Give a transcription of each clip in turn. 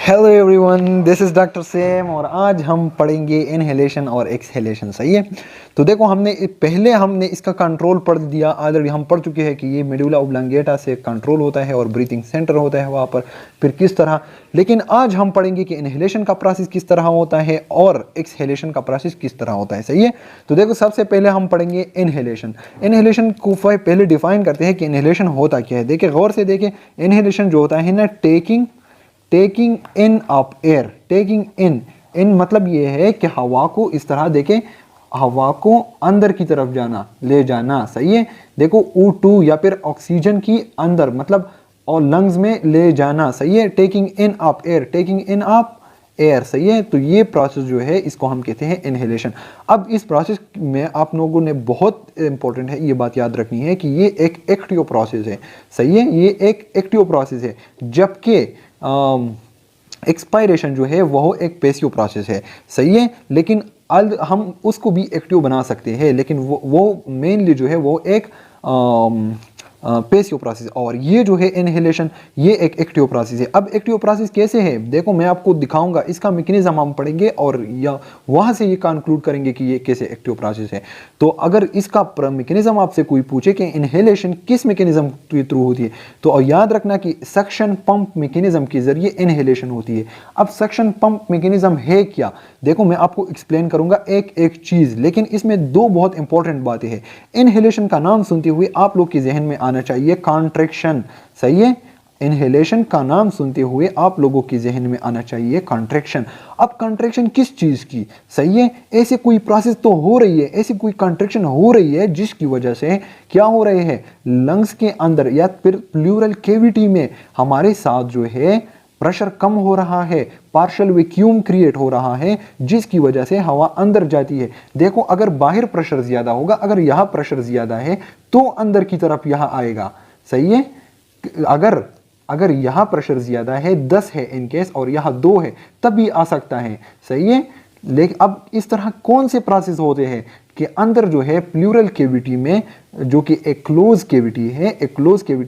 Hello everyone, this is doctor same और आज हम पढ़ेंगे इनहेलेशन और एक्सहेलेशन। सही है। तो देखो हमने इसका कंट्रोल पढ़ दिया। ऑलरेडी हम पढ़ चुके हैं कि ये मेडुला ओब्लांगेटा से कंट्रोल होता है और ब्रीथिंग सेंटर होता है वहाँ पर, फिर किस तरह। लेकिन आज हम पढ़ेंगे कि इनहेलेशन का प्रोसेस किस तरह होता है और एक्सहेलेशन का प्रोसेस किस तरह होता है। सही है। तो देखो सबसे पहले हम पढ़ेंगे इनहेलेशन। इनहेलेशन को पहले डिफाइन करते हैं कि इनहेलेशन होता क्या है। देखिए गौर से देखिए, इनहेलेशन जो होता है ना, taking in of air. Taking in मतलब ये है कि हवा को इस तरह देखें, हवा को अंदर की तरफ जाना, ले जाना। सही है। देखो O2 या फिर ऑक्सीजन की अंदर मतलब और लंग्स में ले जाना। सही है। Taking in of air, taking in of air. सही है। तो ये प्रोसेस जो है इसको हम कहते हैं इनहेलेशन। अब इस प्रोसेस में आप लोगों ने बहुत इंपॉर्टेंट है ये बात याद रखनी है कि ये एक एक्टिव प्रोसेस है। सही है। ये एक एक्टिव प्रोसेस है, जबकि एक्सपायरेशन जो है वह एक पैसिव प्रोसेस है। सही है। लेकिन हम उसको भी एक्टिव बना सकते हैं, लेकिन वो मेनली जो है वो एक पैसिव प्रोसेस। और ये जो है इनहेलेशन, ये एक एक्टिव प्रोसेस है। अब एक्टिव प्रोसेस कैसे है देखो मैं आपको दिखाऊंगा, इसका मैकेनिज्म हम पढ़ेंगे और या वहां से ये कंक्लूड करेंगे कि ये कैसे एक्टिव प्रोसेस है। तो अगर इसका मैकेनिज्म आपसे कोई पूछे कि इनहेलेशन किस मैकेनिज्म के थ्रू होती है, तो याद रखना कि सक्शन पंप मैकेनिज्म के जरिए इनहेलेशन होती है। अब सक्शन पंप मैकेनिज्म है क्या, देखो मैं आपको एक्सप्लेन करूंगा एक एक चीज, लेकिन इसमें दो बहुत इंपॉर्टेंट बातें हैं। इनहेलेशन का नाम सुनते हुए आप लोग के जहन में आना चाहिए कॉन्ट्रैक्शन। सही है। इनहेलेशन का नाम सुनते हुए आप लोगों के जहन में आना चाहिए कॉन्ट्रैक्शन। अब कॉन्ट्रैक्शन किस चीज की। सही है। ऐसे कोई प्रोसेस तो हो रही है, ऐसी कोई कॉन्ट्रैक्शन हो रही है जिसकी वजह से क्या हो रहे हैं, लंग्स के अंदर या फिर प्लूरल कैविटी में हमारे साथ जो है प्रेशर कम हो रहा है, पार्शियल वैक्यूम क्रिएट हो रहा है, जिसकी वजह से हवा अंदर जाती है। देखो अगर बाहर प्रेशर ज्यादा होगा, अगर यहां प्रेशर ज्यादा है तो अंदर की तरफ यहां आएगा। सही है। अगर यहां प्रेशर ज्यादा है, 10 है इन केस, और यहां 2 है, तब भी आ सकता है। सही है। लेकिन अब इस तरह कौन से प्रोसेस होते हैं कि अंदर जो है प्लूरल कैविटी में, जो कि एक क्लोज कैविटी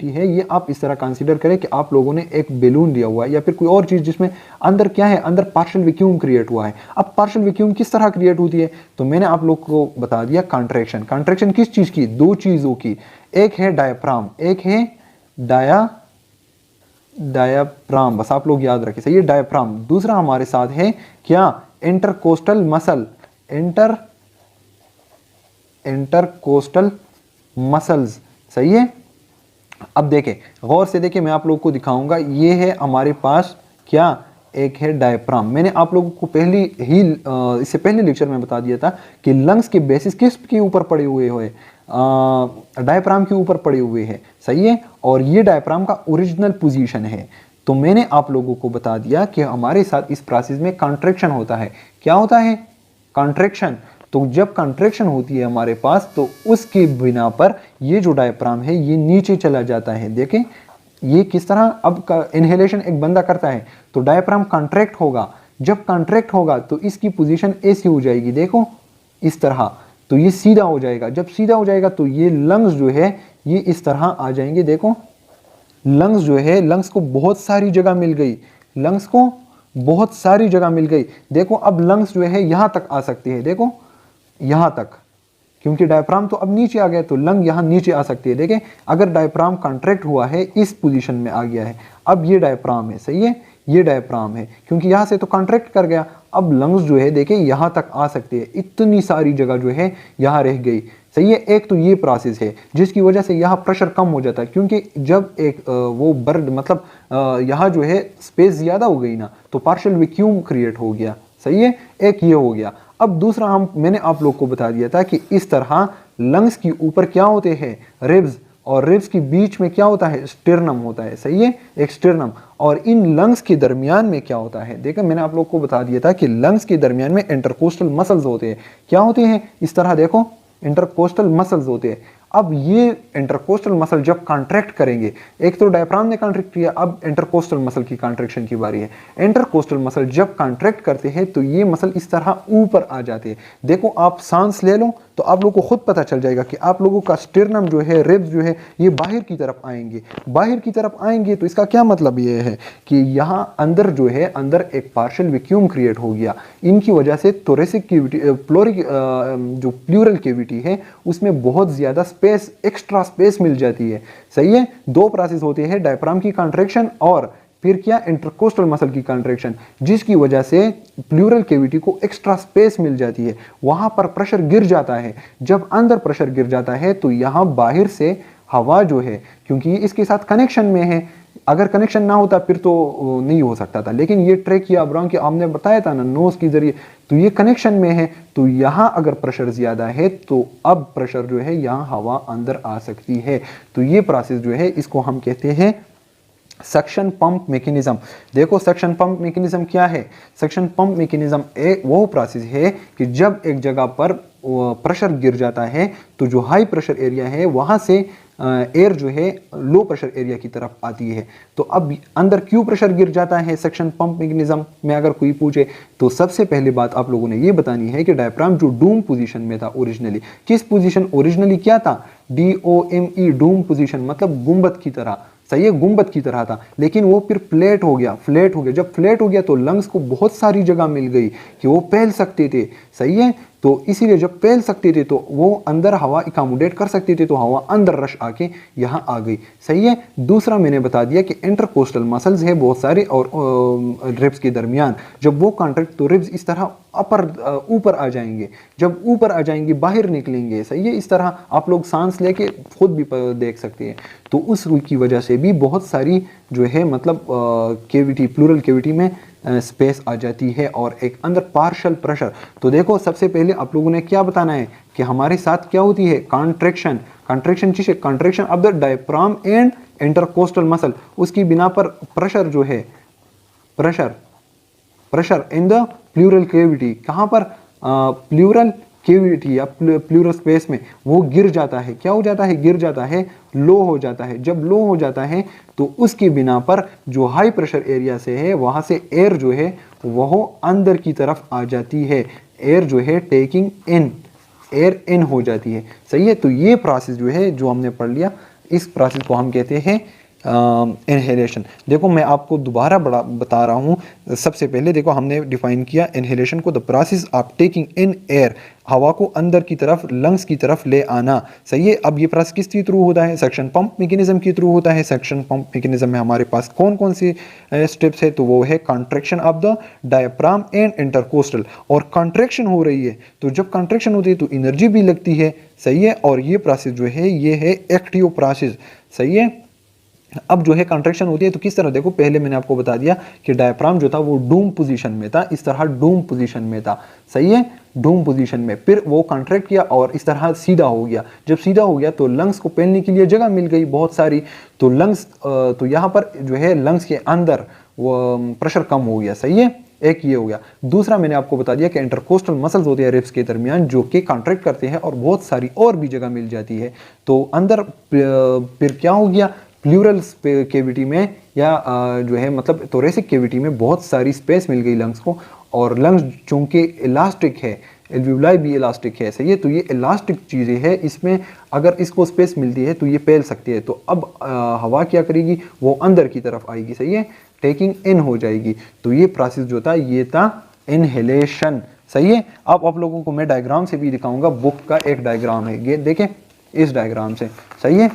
है, ये आप इस तरह कंसीडर करें कि आप लोगों ने एक बैलून लिया हुआ है या फिर कोई और चीज जिसमें अंदर क्या है, अंदर पार्शियल वैक्यूम क्रिएट हुआ है। अब पार्शियल वैक्यूम किस तरह क्रिएट होती है, तो मैंने आप लोग को बता दिया कॉन्ट्रैक्शन किस चीज की, दो चीजों की। एक है डायाफ्राम, एक है डायाफ्राम, बस आप लोग याद रखें। सही है, डायाफ्राम। दूसरा हमारे साथ है क्या, इंटरकोस्टल मसल, इंटरकोस्टल मसल्स। सही है। अब देखें गौर से देखें, मैं आप लोगों को दिखाऊंगा। ये है हमारे पास क्या, एक है डायफ्राम। मैंने आप लोगों को इससे पहले लेक्चर में बता दिया था कि लंग्स के बेसिस किस के ऊपर पड़े हुए हैं, डायफ्राम के ऊपर पड़े हुए हैं। सही है। और ये डायफ्राम का ओरिजिनल पोजीशन है। तो मैंने आप लोगों को बता दिया कि हमारे साथ इस प्रोसेस में कॉन्ट्रैक्शन होता है। क्या होता है, कॉन्ट्रैक्शन। तो जब कॉन्ट्रैक्शन होती है हमारे पास, तो उसके बिना पर ये जो डायफ्राम है ये नीचे चला जाता है। देखें ये किस तरह। अब इनहेलेशन एक बंदा करता है तो डायफ्राम कॉन्ट्रैक्ट होगा। जब कॉन्ट्रैक्ट होगा तो इसकी पोजीशन ऐसी हो जाएगी, देखो इस तरह। तो ये सीधा हो जाएगा। जब सीधा हो जाएगा तो ये लंग्स जो है ये इस तरह आ जाएंगे। देखो लंग्स जो है, लंग्स को बहुत सारी जगह मिल गई, लंग्स को बहुत सारी जगह मिल गई। देखो अब लंग्स जो है यहां तक आ सकती है, देखो यहां तक, क्योंकि डायफ्राम तो अब नीचे आ गया तो लंग यहां नीचे आ सकती है। देखें अगर डायफ्राम कॉन्ट्रैक्ट हुआ है, इस पोजीशन में आ गया है, अब ये डायफ्राम है। सही है। ये डायफ्राम है क्योंकि यहां से तो कॉन्ट्रैक्ट कर गया। अब लंग्स जो है देखें यहां तक आ सकते हैं, इतनी सारी जगह जो है यहां रह गई। सही है। एक तो ये प्रोसेस है जिसकी वजह से यहाँ प्रेशर कम हो जाता है, क्योंकि जब एक वो बर्ड मतलब यहाँ जो है स्पेस ज्यादा हो गई ना, तो पार्शियल वैक्यूम क्रिएट हो गया। सही है। एक ये हो गया। अब दूसरा मैंने आप लोग को बता दिया था कि इस तरह लंग्स के ऊपर क्या होते हैं, रिब्स, और रिब्स के बीच में क्या होता है, स्टेर्नम होता है। सही है, एक स्टेर्नम। और इन लंग्स के दरमियान में क्या होता है, देखो मैंने आप लोग को बता दिया था कि लंग्स के दरमियान में इंटरकोस्टल मसल्स होते हैं। क्या होते हैं, इस तरह देखो इंटरकोस्टल मसल्स होते हैं। अब ये इंटरकोस्टल मसल जब कॉन्ट्रैक्ट करेंगे, एक तो डायफ्राम ने कॉन्ट्रैक्ट किया, अब इंटरकोस्टल मसल की कॉन्ट्रैक्शन की बारी है। इंटरकोस्टल मसल जब कॉन्ट्रैक्ट करते हैं तो ये मसल इस तरह ऊपर आ जाते हैं। देखो आप सांस ले लो तो आप लोगों को खुद पता चल जाएगा कि आप लोगों का स्टर्नम जो है, रिब्स जो है, ये बाहर की तरफ आएंगे। बाहर की तरफ आएंगे तो इसका क्या मतलब ये है कि यहाँ अंदर जो है, अंदर एक पार्शियल वैक्यूम क्रिएट हो गया। इनकी वजह से थोरेसिक कैविटी, जो प्लूरल कैविटी है उसमें बहुत ज़्यादा स्पेस, एक्स्ट्रा स्पेस मिल जाती है। सही है, दो प्रोसेस होते हैं, डायफ्राम की कॉन्ट्रैक्शन और फिर क्या, इंटरकोस्टल मसल की कॉन्ट्रैक्शन, जिसकी वजह से प्लूरल कैविटी को एक्स्ट्रा स्पेस मिल जाती है, वहां पर प्रेशर गिर जाता है। जब अंदर प्रेशर गिर जाता है तो यहां बाहर से हवा जो है, क्योंकि ये इसके साथ कनेक्शन में है, अगर कनेक्शन ना होता फिर तो नहीं हो सकता था, लेकिन ये ट्रेकिया, ब्रोंकिया आपने बताया था ना, नोज के जरिए, तो ये कनेक्शन में है। तो यहाँ अगर प्रेशर ज्यादा है तो अब प्रेशर जो है, यहाँ हवा अंदर आ सकती है। तो ये प्रोसेस जो है इसको हम कहते हैं सक्शन पंप मैकेनिज्म। देखो सक्शन पंप मैकेनिज्म क्या है? सक्शन पंप मैकेनिज्म एक वो प्रोसेस है कि जब एक जगह पर प्रेशर गिर जाता है तो जो हाई प्रेशर एरिया है वहां से एयर जो है लो प्रेशर एरिया की तरफ आती है। तो अब अंदर क्यों प्रेशर गिर जाता है सक्शन पंप मैकेनिज्म में अगर कोई पूछे तो सबसे पहली बात आप लोगों ने ये बतानी है कि डायफ्राम जो डूम पोजीशन में था ओरिजिनली, किस पोजीशन ओरिजिनली क्या था? DOME, डूम पोजीशन, मतलब गुंबद की तरह। सही है, गुंबद की तरह था, लेकिन वो फिर फ्लैट हो गया, फ्लैट हो गया। जब फ्लैट हो गया तो लंग्स को बहुत सारी जगह मिल गई कि वो फैल सकते थे। सही है, तो इसीलिए जब फैल सकते थे तो वो अंदर हवा इकोमोडेट कर सकते थे, तो हवा अंदर रश आके यहाँ आ गई। सही है। दूसरा मैंने बता दिया कि इंटरकोस्टल मसल्स है बहुत सारे और रिब्स के दरमियान, जब वो कॉन्ट्रैक्ट तो रिब्स इस तरह ऊपर आ जाएंगे, जब ऊपर आ जाएंगे बाहर निकलेंगे। सही है, इस तरह आप लोग सांस लेके खुद भी देख सकते हैं। तो उस की वजह से भी बहुत सारी जो है मतलब कैविटी, प्लूरल कैविटी में स्पेस आ जाती है और एक अंदर पार्शियल प्रेशर। तो देखो सबसे पहले आप लोगों ने क्या बताना है कि हमारे साथ क्या होती है? कॉन्ट्रैक्शन। कॉन्ट्रैक्शन चीज है, contraction of the diaphragm and intercostal muscle. उसकी बिना पर प्रेशर जो है, pressure in the pleural cavity, कहां पर? प्लूरल कैविटी या प्लूरल स्पेस में वो गिर जाता है। क्या हो जाता है? गिर जाता है, लो हो जाता है। जब लो हो जाता है तो उसकी बिना पर जो हाई प्रेशर एरिया से है वहां से एयर जो है वह अंदर की तरफ आ जाती है। एयर जो है टेकिंग इन, एयर इन हो जाती है। सही है, तो ये प्रोसेस जो है जो हमने पढ़ लिया, इस प्रोसेस को हम कहते हैं इनहेलेशन। देखो मैं आपको दोबारा बता रहा हूँ। सबसे पहले देखो हमने डिफाइन किया इनहेलेशन को, the process of taking in air, हवा को अंदर की तरफ, लंग्स की तरफ ले आना। सही है। अब ये प्रोसेस किसके थ्रू होता है? सक्शन पंप मैकेनिज्म के थ्रू होता है। सक्शन पंप मैकेनिज्म में हमारे पास कौन कौन सी स्टेप्स है? तो वो है contraction of the diaphragm and intercostal. और कॉन्ट्रैक्शन हो रही है तो जब कॉन्ट्रैक्शन होती है तो एनर्जी भी लगती है। सही है, और ये प्रोसेस जो है ये है एक्टिव प्रोसेस। सही है। अब जो है कॉन्ट्रैक्शन होती है तो किस तरह? देखो पहले मैंने आपको बता दिया कि डायफ्राम जो था वो डूम पोजीशन में था, इस तरह डूम पोजीशन में था। सही है, डूम पोजीशन में, फिर वो कॉन्ट्रैक्ट किया और इस तरह सीधा हो गया। जब सीधा हो गया तो लंग्स को फैलने के लिए जगह मिल गई बहुत सारी, तो लंग्स तो यहाँ पर जो है लंग्स के अंदर वो प्रेशर कम हो गया। सही है, एक ये हो गया। दूसरा मैंने आपको बता दिया कि इंटरकोस्टल मसल्स होते हैं रिब्स के दरमियान जो कि कॉन्ट्रैक्ट करते हैं और बहुत सारी और भी जगह मिल जाती है। तो अंदर फिर क्या हो गया? प्लूरल कैविटी में या जो है मतलब थोरेसिक कैविटी में बहुत सारी स्पेस मिल गई लंग्स को, और लंग्स चूंकि इलास्टिक है, एल्वियोलाई भी इलास्टिक है। सही है, तो ये इलास्टिक चीज़ें है, इसमें अगर इसको स्पेस मिलती है तो ये फैल सकती है। तो अब हवा क्या करेगी? वो अंदर की तरफ आएगी। सही है, टेकिंग इन हो जाएगी। तो ये प्रोसेस जो था ये था इनहेलेशन। सही है। अब आप लोगों को मैं डायग्राम से भी दिखाऊंगा, बुक का एक डायग्राम है, ये देखें इस डायग्राम से। सही है।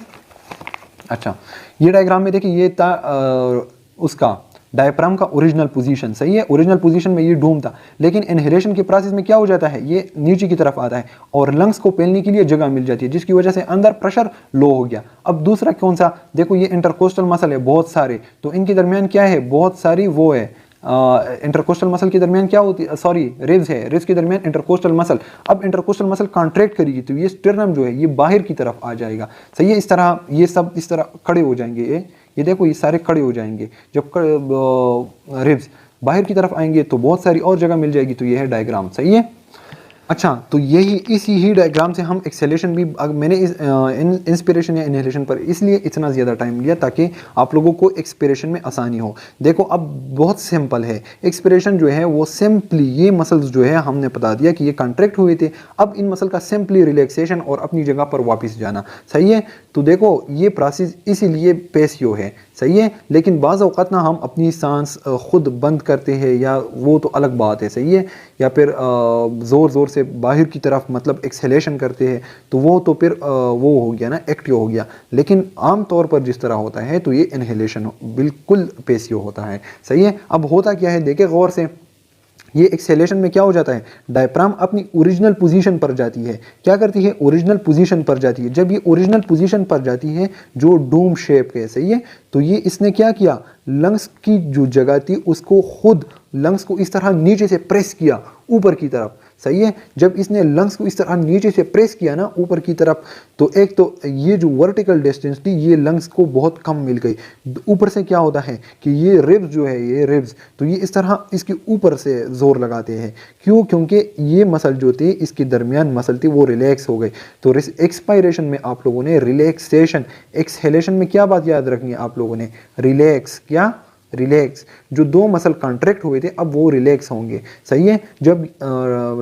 अच्छा, ये डायग्राम में देखिए ये था उसका डायफ्राम का ओरिजिनल पोजीशन। सही है, ओरिजिनल पोजीशन में ये डूम था, लेकिन इनहेलेशन के प्रोसेस में क्या हो जाता है? ये नीचे की तरफ आता है और लंग्स को फैलने के लिए जगह मिल जाती है, जिसकी वजह से अंदर प्रेशर लो हो गया। अब दूसरा कौन सा? देखो ये इंटरकोस्टल मसल है बहुत सारे, तो इनके दरमियान क्या है? बहुत सारी वो है इंटरकोस्टल मसल के दरमियान क्या होती है? सॉरी, रिब्स है, रिब्स के दरमियान इंटरकोस्टल मसल। अब इंटरकोस्टल मसल कॉन्ट्रैक्ट करेगी तो ये स्टर्नम जो है ये बाहर की तरफ आ जाएगा। सही है, इस तरह ये सब इस तरह खड़े हो जाएंगे। ये देखो ये सारे खड़े हो जाएंगे। जब रिब्स बाहर की तरफ आएंगे तो बहुत सारी और जगह मिल जाएगी। तो ये है डायग्राम। सही है। अच्छा, तो यही इसी ही डायग्राम से हम एक्सेलेशन भी मैंने इस इंस्पिरेशन या इनहेलेशन पर इसलिए इतना ज़्यादा टाइम लिया ताकि आप लोगों को एक्सपिरेशन में आसानी हो। देखो अब बहुत सिंपल है, एक्सपिरेशन जो है वो सिंपली ये मसल्स जो है हमने बता दिया कि ये कॉन्ट्रैक्ट हुए थे, अब इन मसल का सिंपली रिलैक्सेशन और अपनी जगह पर वापस जाना। सही है, तो देखो ये प्रोसेस इसीलिए पेसियो है। सही है, लेकिन बाज़ औक़ात ना हम अपनी सांस खुद बंद करते हैं या वो तो अलग बात है। सही है, या फिर ज़ोर ज़ोर से बाहर की तरफ मतलब एक्सहेलेशन करते हैं, तो वो तो फिर वो हो गया ना, एक्टिव हो गया। लेकिन आम तौर पर जिस तरह होता है तो ये इनहेलेशन बिल्कुल पेसियो होता है। सही है, अब होता क्या है देखे गौर से, ये एक्सेलेशन में क्या हो जाता है, डायफ्राम अपनी ओरिजिनल पोजीशन पर जाती है। क्या करती है, ओरिजिनल पोजीशन पर जाती है। जब ये ओरिजिनल पोजीशन पर जाती है जो डूम शेप है, सही है, तो ये इसने क्या किया, लंग्स की जो जगह थी उसको खुद लंग्स को इस तरह नीचे से प्रेस किया ऊपर की तरफ। सही है, जब इसने लंग्स को इस तरह नीचे से प्रेस किया ना ऊपर की तरफ, तो एक तो ये जो वर्टिकल डिस्टेंस थी ये लंग्स को बहुत कम मिल गई। ऊपर से क्या होता है कि ये रिब्स जो है, ये रिब्स तो ये इस तरह इसके ऊपर से जोर लगाते हैं। क्यों, क्योंकि ये मसल जो थी इसके दरमियान मसल थी वो रिलैक्स हो गई। तो एक्सपायरेशन में आप लोगों ने रिलैक्सेशन, एक्सहेलेशन में क्या बात याद रखनी है आप लोगों ने, रिलैक्स, क्या रिलैक्स। जो दो मसल कॉन्ट्रैक्ट हुए थे अब वो रिलैक्स होंगे। सही है, जब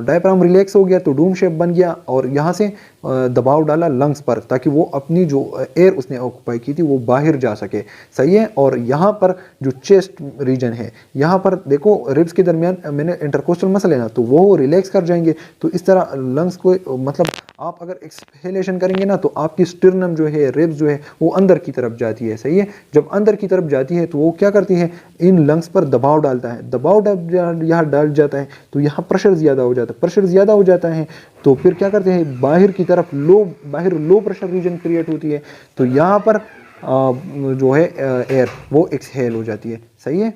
डायफ्राम रिलैक्स हो गया तो डूम शेप बन गया और यहाँ से दबाव डाला लंग्स पर ताकि वो अपनी जो एयर उसने ऑक्यूपाई की थी वो बाहर जा सके। सही है, और यहाँ पर जो चेस्ट रीजन है, यहाँ पर देखो रिब्स के दरमियान मैंने इंटरकोस्टल मसल है ना, तो वो रिलैक्स कर जाएंगे। तो इस तरह लंग्स को मतलब आप अगर एक्सहेलेशन करेंगे ना तो आपकी स्टर्नम जो है, रिब्स जो है वो अंदर की तरफ जाती है। सही है, जब अंदर की तरफ जाती है तो वो क्या करती है, इन लंग्स पर दबाव डालता है। दबाव यहाँ डाल जाता है तो यहाँ प्रेशर ज़्यादा हो जाता है। प्रेशर ज़्यादा हो जाता है तो फिर क्या करते हैं, बाहर की तरफ बाहर लो प्रेशर रीजन क्रिएट होती है। तो यहाँ पर जो है एयर वो एक्सहेल हो जाती है। सही है।